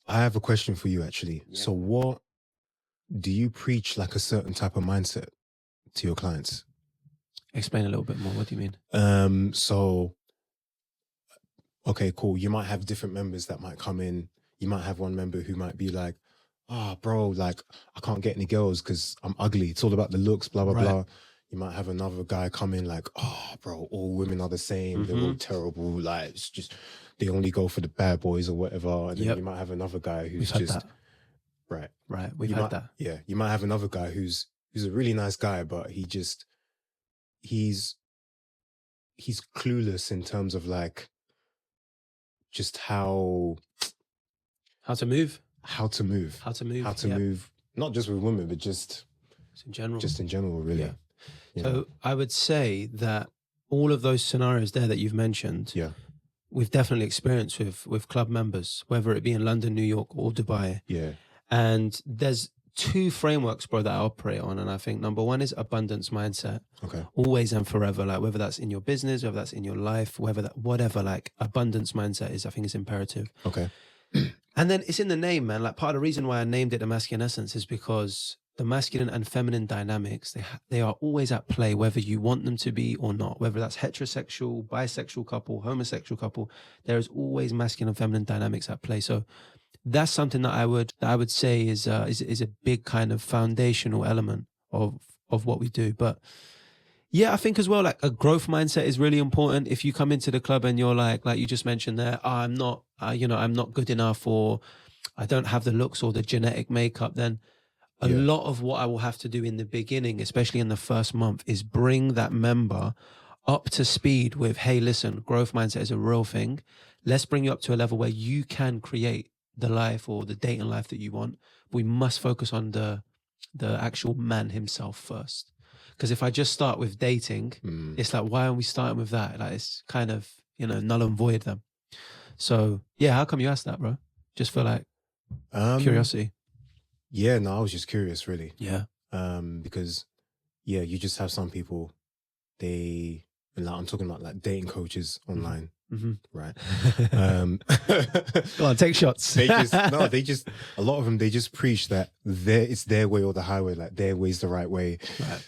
I have a question for you actually. Yeah. So what do you preach, like a certain type of mindset to your clients? Explain a little bit more. What do you mean? So, okay, cool. You might have different members that might come in. You might have one member who might be like, bro, like I can't get any girls because I'm ugly. It's all about the looks, blah, blah, Right. blah. You might have another guy come in like, bro, all women are the same. They're all terrible. Like, it's just, they only go for the bad boys or whatever. And then you might have another guy who's We've just, had that. right. We've had that. Yeah. You might have another guy who's a really nice guy, but he's clueless in terms of like just how to move, not just with women, but just in general. Just in general, really. Yeah. You So know? I would say that all of those scenarios there that you've mentioned, we've definitely experienced with club members, whether it be in London, New York, or Dubai. Yeah. And there's two frameworks, bro, that I operate on. And I think number one is abundance mindset. Okay. Always and forever, like whether that's in your business, whether that's in your life, whatever, like abundance mindset is, I think, is imperative. Okay. And then it's in the name, man. Like part of the reason why I named it the Masculine Essence is because the masculine and feminine dynamics, they are always at play, whether you want them to be or not, whether that's heterosexual, bisexual couple, homosexual couple, there is always masculine and feminine dynamics at play. So that's something that I would say is a big kind of foundational element of what we do. But yeah, I think as well, like a growth mindset is really important. If you come into the club and you're like you just mentioned there, I'm not good enough, or I don't have the looks or the genetic makeup, then a lot of what I will have to do in the beginning, especially in the first month, is bring that member up to speed with, hey, listen, growth mindset is a real thing. Let's bring you up to a level where you can create the life or the dating life that you want. We must focus on the actual man himself first. Because if I just start with dating, it's like, why aren't we starting with that? Like, it's kind of, null and void them. So yeah, how come you asked that, bro? Just for like curiosity. Yeah, no, I was just curious, really. Yeah. Because you just have some people, I'm talking about like dating coaches online, right? Go on, take shots. a lot of them, they just preach that it's their way or the highway, like their way's the right way. Right.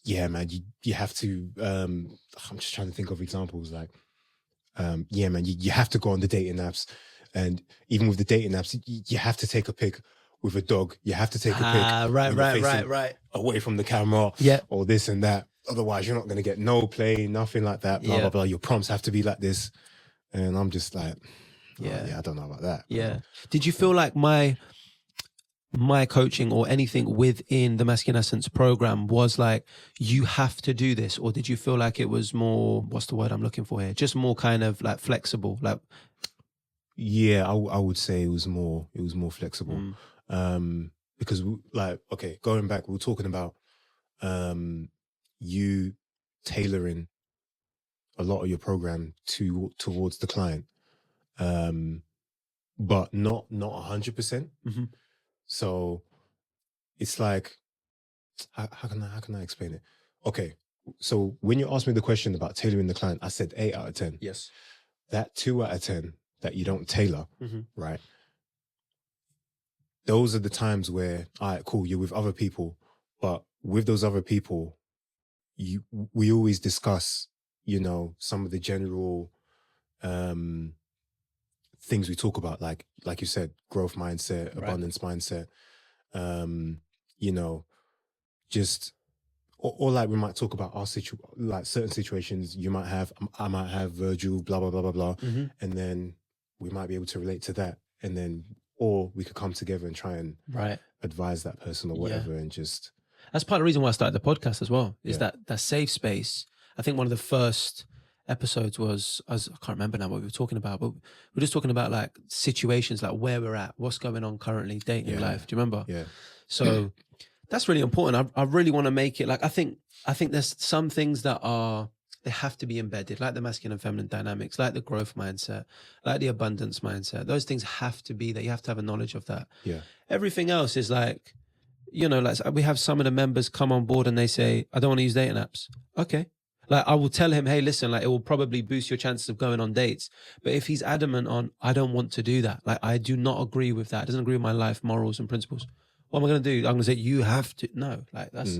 Yeah, man, you have to, I'm just trying to think of examples like, yeah, man, you have to go on the dating apps. And even with the dating apps, you have to take a pic with a dog. You have to take a pic right. away from the camera, or this and that. Otherwise, you're not going to get no play, nothing like that, blah, blah, blah. Your prompts have to be like this. And I'm just like, I don't know about that. Yeah. Did you feel like my coaching or anything within the Masculine Essence program was like, you have to do this? Or did you feel like it was more, what's the word I'm looking for here? Just more kind of like flexible, like... Yeah, I would say it was more flexible. Because going back, we were talking about you tailoring a lot of your program towards the client, but not 100%. So it's like, how can I explain it? Okay, so when you asked me the question about tailoring the client, I said 8 out of 10. Yes. That 2 out of 10 that you don't tailor, right? Those are the times where, all right, cool, you're with other people, but with those other people, we always discuss, some of the general things we talk about, like you said, growth mindset, abundance mindset, just, or like we might talk about our like certain situations I might have Virgil, blah, blah, blah, blah, blah. And then we might be able to relate to that. And then, or we could come together and try and advise that person or whatever. And just. That's part of the reason why I started the podcast as well, is that safe space. I think one of the first episodes was, I can't remember now what we were talking about, but we're just talking about like situations, like where we're at, what's going on currently, dating life. Do you remember? Yeah. So that's really important. I really want to make it like, I think there's some things that they have to be embedded, like the masculine and feminine dynamics, like the growth mindset, like the abundance mindset. Those things have to be there. You have to have a knowledge of that. Yeah. Everything else is like, like we have some of the members come on board and they say, I don't want to use dating apps. Okay. Like I will tell him, hey, listen, like it will probably boost your chances of going on dates. But if he's adamant on, I don't want to do that, like I do not agree with that, it doesn't agree with my life morals and principles, what am I going to do? I'm going to say, you have to. No, like that's,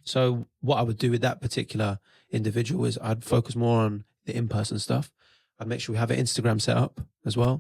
so what I would do with that particular individual is I'd focus more on the in-person stuff. I'd make sure we have an Instagram set up as well.